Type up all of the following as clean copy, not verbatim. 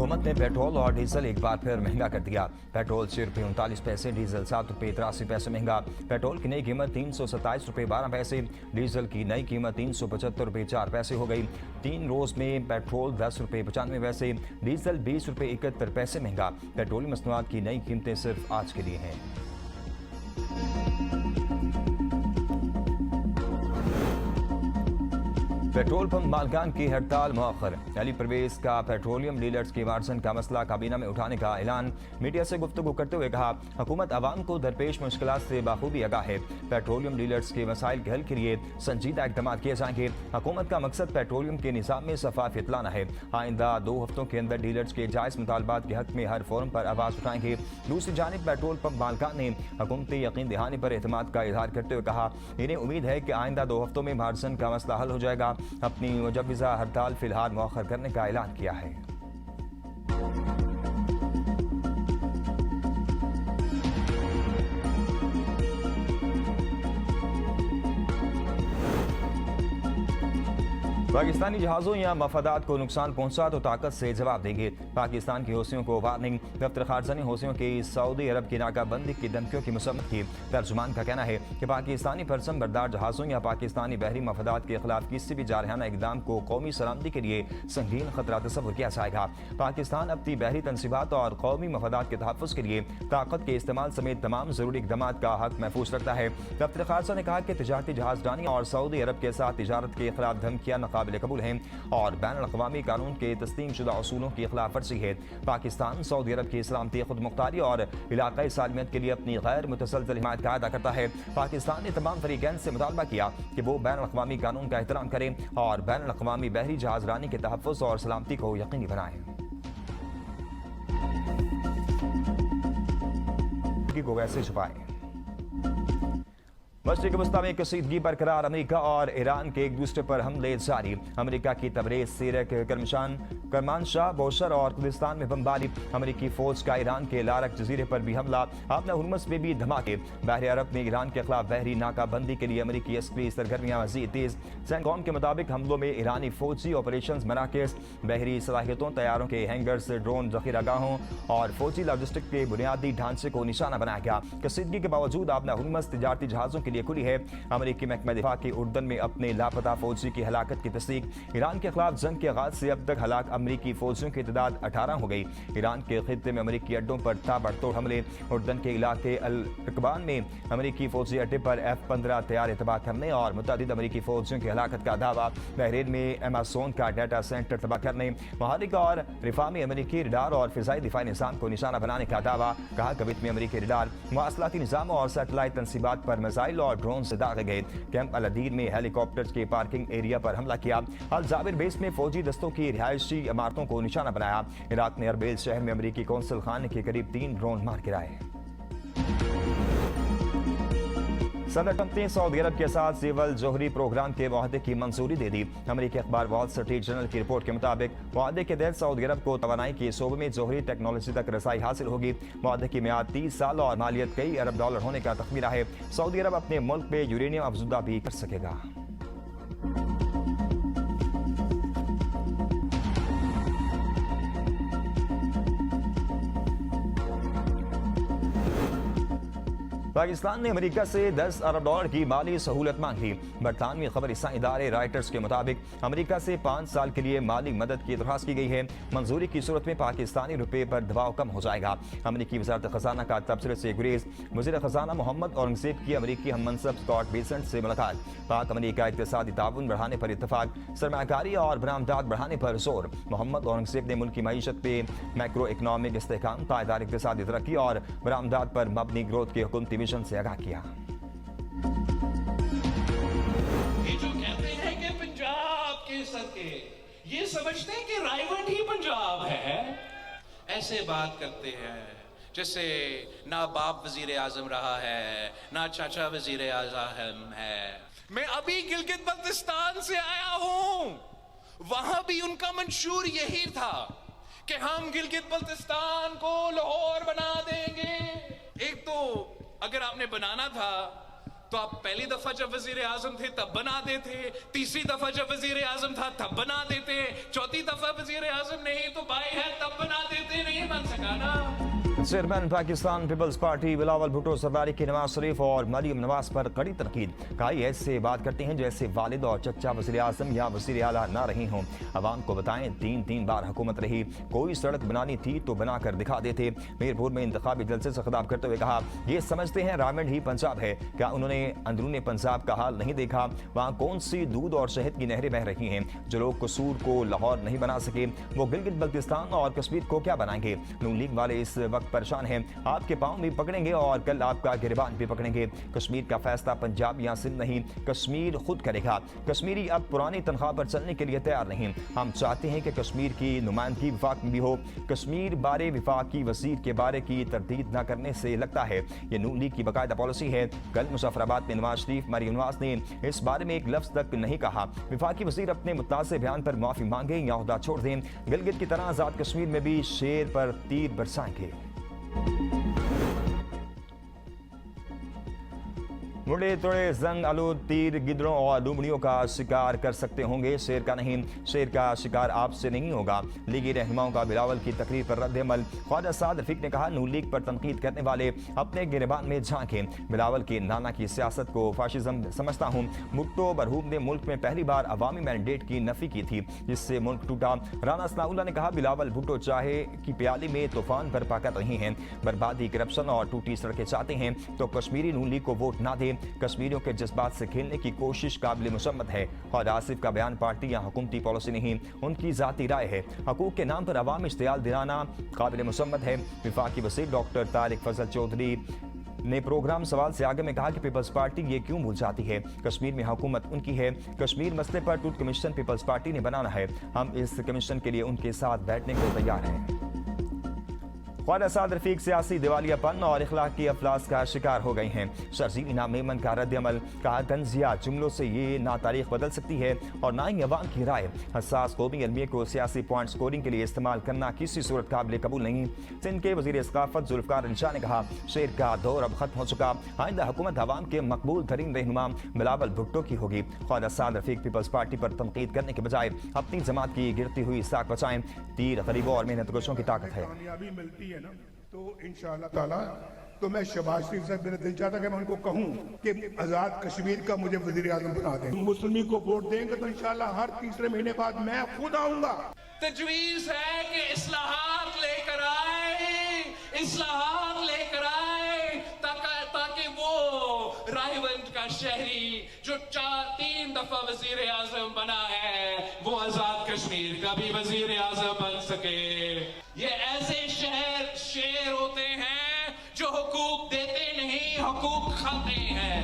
हुकूमत ने पेट्रोल और डीजल एक बार फिर महंगा कर दिया। पेट्रोल ₹6.39, डीजल ₹7.83 महंगा। पेट्रोल की नई कीमत ₹327.12, डीजल की नई कीमत ₹375.04 हो गई। 3 रोज में पेट्रोल ₹10.95, डीजल ₹20.71 महंगा। पेट्रोलियम मसनूआत की नई कीमतें सिर्फ आज के लिए हैं। पेट्रोल पंप मालकान की हड़ताल मुअख्खर। अली परवेज का पेट्रोलियम डीलर्स के मार्जिन का मसला काबीना में उठाने का ऐलान। मीडिया से गुफ्तगू करते हुए कहा, हुकूमत अवाम को दरपेश मुश्किलात से बाखूबी आगाह है। पेट्रोलियम डीलर्स के मसाइल के हल के लिए संजीदा इक़दाम किए जाएंगे। हुकूमत का मकसद पेट्रोलियम के निज़ाम में शफ़ाफ़ियत लाना है। आइंदा 2 हफ्तों के अंदर डीलर्स के जायज़ मुतालबात के हक में हर फोरम पर आवाज़ उठाएंगे। दूसरी जानिब पेट्रोल पंप मालकान ने हुकूमती यकीन दहानी पर एतमाद का इजहार करते हुए कहा, इन्हें उम्मीद है कि आइंदा 2 हफ्तों में मार्जिन का मसला हल हो जाएगा। अपनी मुजव्वज़ा हड़ताल फिलहाल मुअख्खर करने का ऐलान किया है। पाकिस्तानी जहाज़ों या मफादात को नुकसान पहुंचा तो ताकत से जवाब देंगे। पाकिस्तान की हौसियों को वार्निंग। दफ्तर खारजा ने हौसियों की सऊदी अरब की नाकाबंदी की धमकियों की मसम्मत की। तर्जुमान का कहना है कि पाकिस्तानी परचम बरदार जहाज़ों या पाकिस्तानी बहरी मफादात के खिलाफ किसी भी जारहाना इकदाम को कौमी सलामती के लिए संगीन खतरा तस्वुर किया जाएगा। पाकिस्तान अपनी बहरी तनसीबात और कौमी मफादात के तहफ़्फ़ुज़ के लिए ताकत के इस्तेमाल समेत तमाम ज़रूरी इक़दाम का हक महफूज रखता है। दफ्तर खारजा ने कहा कि तिजारती जहाज़रानी और सऊदी अरब के साथ तिजारत के खिलाफ धमकियाँ नाकाबिल कबूल हैं और बैनुल-अक़वामी कानून के तस्लीम शुदा उसूलों की खिलाफ वर्जी है। पाकिस्तान सऊदी अरब की सलामती, खुद मुख्तारी और इलाकाई सालमियत के लिए अपनी गैर मुतसलसल हिमायत का अदा करता है। पाकिस्तान ने तमाम फरीकैन से मुतालबा किया कि वो बैनुल-अक़वामी कानून का एहतराम करें और बैनुल-अक़वामी बहरी जहाज़रानी के तहफ़्फ़ुज़ और सलामती को यकीनी बनाएं। को वैसे छुपाएं। मशरिक़ वस्ता में कशीदगी बरकरार। अमेरिका और ईरान के एक दूसरे पर हमले जारी। अमेरिका की तबरेज़, सीरक, करमानशाह, बोशर और कुर्दिस्तान में बमबारी। अमेरिकी फौज का ईरान के लारक जजीरे पर भी हमला। आपना हुर्मुज़ में भी धमाके। बहर अरब में ईरान के खिलाफ बहरी नाकाबंदी के लिए अमेरिकी अस्करी सरगर्मियाँ मज़ीद तेज़। सेंटकॉम के मुताबिक हमलों में ईरानी फौजी ऑपरेशन मराकज़, बहरी सलाहियतों, तैयारों के हैंगर्स, ड्रोन ज़ख़ीरागाहों और फौजी लॉजिस्टिक के बुनियादी ढांचे को निशाना बनाया गया। कशीदगी के बावजूद आपना हुर्मुज़ तिजारती जहाज़ों के लिए खुली है। अमेरिकी महकमा दिफा के उर्दन में अपने लापता फौजी की हलाकत की तस्दीक। ईरान के खिलाफ जंग के आगाज से अब तक हलाक अमेरिकी फौजियों की तादाद 18 हो गई। ईरान के खित्ते में अमेरिकी अड्डों पर ताबड़तोड़ हमले। उर्दन के इलाके अल रकबान में अमेरिकी फौजी अड्डे पर F-15 तैयार तबाह करने और मुतअद्दिद अमेरिकी फौजियों की हलाकत का दावा। बहरीन में एमाजोन का डाटा सेंटर तबाह करने। महारिक और रिफा में अमेरिकी रडार और फिजाई दिफाई निज़ाम को निशाना बनाने का दावा। कहा, कवित में अमेरिकी रडार, मवासलाती निज़ाम और सैटेलाइट तनसीबात पर मिसाइल और ड्रोन से दागे गए। कैंप अल-अदीर में हेलीकॉप्टर्स के पार्किंग एरिया पर हमला किया। अल जाबिर बेस में फौजी दस्तों की रिहायशी इमारतों को निशाना बनाया। इराक ने अरबेल शहर में अमेरिकी कौंसल खाने के करीब 3 ड्रोन मार गिराए। सदर ट्रंप ने सऊदी अरब के साथ सिविल जोहरी प्रोग्राम के मुआहदे की मंजूरी दे दी। अमेरिकी अखबार वॉल स्ट्रीट जर्नल की रिपोर्ट के मुताबिक मुआहदे के तहत सऊदी अरब को तवानाई के शोबे में जोहरी टेक्नोलॉजी तक रसाई हासिल होगी। मुआहदे की मियाद 30 साल और मालियत कई अरब डॉलर होने का तखमीना है। सऊदी अरब अपने मुल्क में यूरेनियम अफजुदा भी कर सकेगा। पाकिस्तान ने अमेरिका से 10 अरब डॉलर की माली सहूलत मांगी। बरतानवी खबर इदारे राइटर्स के मुताबिक अमेरिका से 5 साल के लिए माली मदद की दरख्वास्त की गई है। मंजूरी की सूरत में पाकिस्तानी रुपये पर दबाव कम हो जाएगा। अमेरिकी वज़ारत ख़ज़ाना का तबसरे से गुरेज। वज़ीर ख़ज़ाना मोहम्मद औरंगज़ेब की अमेरिकी हममनसब स्कॉट बेसेंट से मुलाकात। पाक अमेरिका इक़्तिसादी ताउन बढ़ाने पर इत्तफाक। सरमायाकारी और बरामदात बढ़ाने पर जोर। मोहम्मद औरंगज़ेब ने मुल्क की मईशत पे मैक्रो इकनॉमिक इस्तेहकाम, पायदार इक़्तिसादी तरक्की और बरामदात पर मबनी ग्रोथ के हुकुमती मिशन से आगाह किया। ये जो कहते हैं कि पंजाब के सदके, ये समझते हैं कि रायवंड ही पंजाब है। ऐसे बात करते हैं जैसे ना बाप वजीर आजम रहा है, ना चाचा वजीर आजम है। मैं अभी गिलगित बल्तिस्तान से आया हूं। वहां भी उनका मंशूर यही था कि हम गिलगित बल्तिस्तान को लाहौर बना देंगे। एक तो अगर आपने बनाना था तो आप पहली दफा जब वजीर आजम थे तब बनाते थे, तीसरी दफा जब वजीर आजम था तब बना देते, चौथी दफा वजीर आजम नहीं तो भाई है तब बना देते, नहीं बन सका ना। Chairman Pakistan Peoples Party Bilawal Bhutto Zardari की नवाज शरीफ और मरियम नवाज पर कड़ी तनकीद। कहा ऐसे बात करते हैं जैसे वालिद और चचा वज़ीर आज़म या वज़ीर आला ना रही हों। अवाम को बताएं 3 बार हुकूमत रही, कोई सड़क बनानी थी तो बना कर दिखा देते। मीरपुर में इंतखाबी जलसे से खिताब करते हुए कहा ये समझते हैं रावण ही पंजाब है, क्या उन्होंने अंदरूनी पंजाब का हाल नहीं देखा? वहाँ कौन सी दूध और शहद की नहरें बह रही हैं? जो लोग कसूर को लाहौर नहीं बना सके वो गिलगित बल्तिस्तान और कश्मीर को क्या बनाएंगे? नून लीग वाले इस वक्त परेशान हैं, आपके पांव भी पकड़ेंगे और कल आपका गिरबान भी पकड़ेंगे। कश्मीर का फैसला पंजाब या सिंध नहीं, कश्मीर खुद करेगा। कश्मीरी अब पुरानी तनख्वाह पर चलने के लिए तैयार नहीं। हम चाहते हैं कि कश्मीर की नुमाइंदगी विफाक में भी हो। कश्मीर बारे विफाकी वजीर के बारे की तरदीद न करने से लगता है ये नून लीग की बाकायदा पॉलिसी है। कल मुजफ्फराबाद में नवाज शरीफ मरियम नवाज ने इस बारे में एक लफ्ज तक नहीं कहा। विफाकी वजीर अपने मुतासे बयान पर माफी मांगे या ओहदा छोड़ दें। गिलगित की तरह आजाद कश्मीर में भी शेर पर तीर बरसाएंगे। मुड़े तोड़े जंग आलू तीर गिदड़ों और लुमड़ियों का शिकार कर सकते होंगे, शेर का नहीं। शेर का शिकार आपसे नहीं होगा। लीगी रहनुमाओं का बिलावल की तकरीर पर रद्द अमल। ख्वाजा साद रफीक ने कहा नून लीग पर तनकीद करने वाले अपने गिरबान में झांकें। बिलावल के नाना की सियासत को फाशिज्म समझता हूँ। भुट्टो बरहूम ने मुल्क में पहली बार अवामी मैंडेट की नफी की थी जिससे मुल्क टूटा। राना सनाउल्लाह ने कहा बिलावल भुट्टो चाहे कि प्याली में तूफान बर्पा कर रही हैं, बर्बादी, करप्शन और टूटी सड़कें चाहते हैं तो कश्मीरी नून लीग को वोट ना दें। कश्मीरियों के जज्बात से खेलने की कोशिश काबिल मुसम्मत है और आसिफ का बयान पार्टी या हुकूमती पॉलिसी नहीं, उनकी जाती राय है। हकूक के नाम पर अवाम इश्तियाल दिलाना काबिल मुसम्मत है। विफाकी वज़ीर डॉक्टर तारिक फजल चौधरी ने प्रोग्राम सवाल से आगे में कहा कि पीपल्स पार्टी ये क्यों भूल जाती है, कश्मीर में हुकूमत उनकी है। कश्मीर मसले पर ट्रूथ कमीशन पीपल्स पार्टी ने बनाना है, हम इस कमीशन के लिए उनके साथ बैठने को तैयार हैं। ख्वाजा साद रफीक सियासी दिवालियापन और इखलाकी अफलास का शिकार हो गए हैं। शर्जील इनाम मेमन का रद्द अमल। कहा तंजिया जुमलों से ये ना तारीख बदल सकती है और ना ही अवाम की राय। हसास कौमी अलमिया को सियासी पॉइंट स्कोरिंग के लिए इस्तेमाल करना किसी सूरत काबिल कबूल नहीं। सिंध के वजीर सकाफत जुल्फकार अली शाह ने कहा शेर का दौर अब खत्म हो चुका, आइंदा हुकूमत अवाम के मकबूल तरीन रहनुमा बिलावल भुट्टो की होगी। ख्वाजा साद रफीक पीपल्स पार्टी पर तनकीद करने के बजाय अपनी जमात की गिरती हुई साख बचाएं। तीर गरीबों और मेहनतकशों की ताकत है। कामयाबी मिलती है ना तो इंशाअल्लाह ताला तो मैं शहबाज शरीफ साहब मेरा दिल चाहता कि मैं उनको कहूं कि आजाद कश्मीर का मुझे वजीर आजम बना दें। मुस्लिम को वोट देंगे तो इंशाअल्लाह हर तीसरे महीने बाद मैं खुद आऊंगा। तजवीज है कि इस्लाहात लेकर आए, इस्लाहात लेकर आए ताकि वो रायवंत का शहरी जो 3 दफा वजीर आजम बना है वो आजाद कश्मीर का भी वजीर आजम बन सके। ये ऐसे शेर होते हैं जो हुकूक देते नहीं, हुकूक खाते हैं।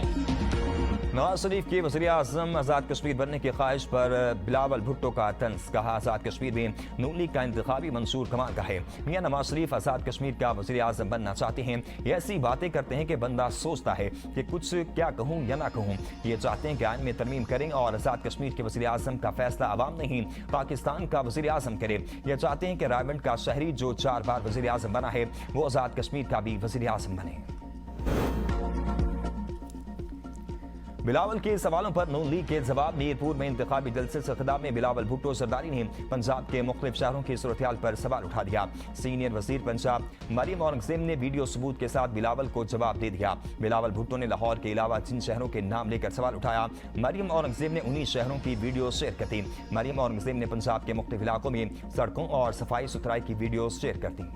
नवाज शरीफ के वज़ीर आज़म आज़ाद कश्मीर बनने की ख्वाहिश पर बिलावल भुट्टो का तंज। कहा आज़ाद कश्मीर में नून लीग का इंतखाबी मंसूर कमाल का है। मियां नवाज शरीफ आज़ाद कश्मीर का वज़ीर आज़म बनना चाहते हैं। ये ऐसी बातें करते हैं कि बंदा सोचता है कि कुछ क्या कहूँ या ना कहूँ। ये चाहते हैं कि आइन में तरमीम करें और आज़ाद कश्मीर के वज़ीर आज़म का फैसला अवाम नहीं पाकिस्तान का वज़ीर आज़म करे। ये चाहते हैं कि रायवंड का शहरी जो 4 बार वज़ीर आज़म बना है वो आज़ाद कश्मीर का भी वज़ीर आज़म बने। बिलावल के सवालों पर नून लीग के जवाब। मीरपुर में इंतखाबी जलसे से खिताब में बिलावल भुट्टो सरदारी ने पंजाब के मुख्तलिफ शहरों की सूरत-ए-हाल पर सवाल उठा दिया। सीनियर वजीर पंजाब मरियम औरंगजेब ने वीडियो सबूत के साथ बिलावल को जवाब दे दिया। बिलावल भुट्टो ने लाहौर के अलावा जिन शहरों के नाम लेकर सवाल उठाया मरियम औरंगजेब ने उन्हीं शहरों की वीडियो शेयर कर दी। मरियम औरंगजेब ने पंजाब के मुख्तलिफ इलाकों में सड़कों और सफाई सुथराई की वीडियो शेयर कर दी।